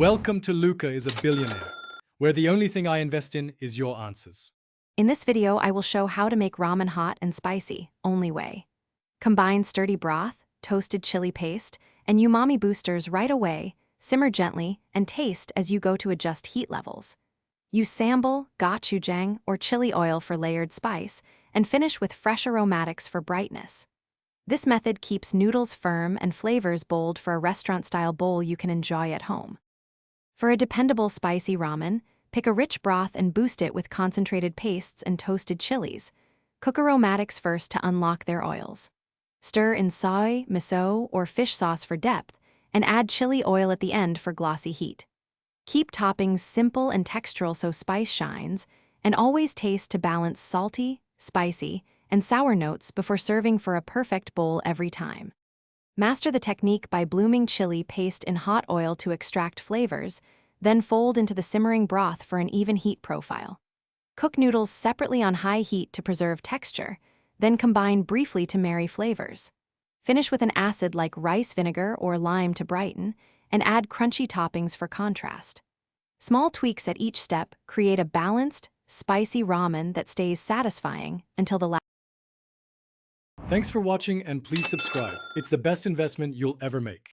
Welcome to Luca is a Billionaire, where the only thing I invest in is your answers. In this video, I will show how to make ramen hot and spicy, only way. Combine sturdy broth, toasted chili paste, and umami boosters right away, simmer gently, and taste as you go to adjust heat levels. Use sambal, gochujang, or chili oil for layered spice, and finish with fresh aromatics for brightness. This method keeps noodles firm and flavors bold for a restaurant-style bowl you can enjoy at home. For a dependable spicy ramen, pick a rich broth and boost it with concentrated pastes and toasted chilies. Cook aromatics first to unlock their oils. Stir in soy, miso, or fish sauce for depth, and add chili oil at the end for glossy heat. Keep toppings simple and textural so spice shines, and always taste to balance salty, spicy, and sour notes before serving for a perfect bowl every time. Master the technique by blooming chili paste in hot oil to extract flavors, then fold into the simmering broth for an even heat profile. Cook noodles separately on high heat to preserve texture, then combine briefly to marry flavors. Finish with an acid like rice vinegar or lime to brighten, and add crunchy toppings for contrast. Small tweaks at each step create a balanced, spicy ramen that stays satisfying until the last. Thanks for watching and please subscribe. It's the best investment you'll ever make.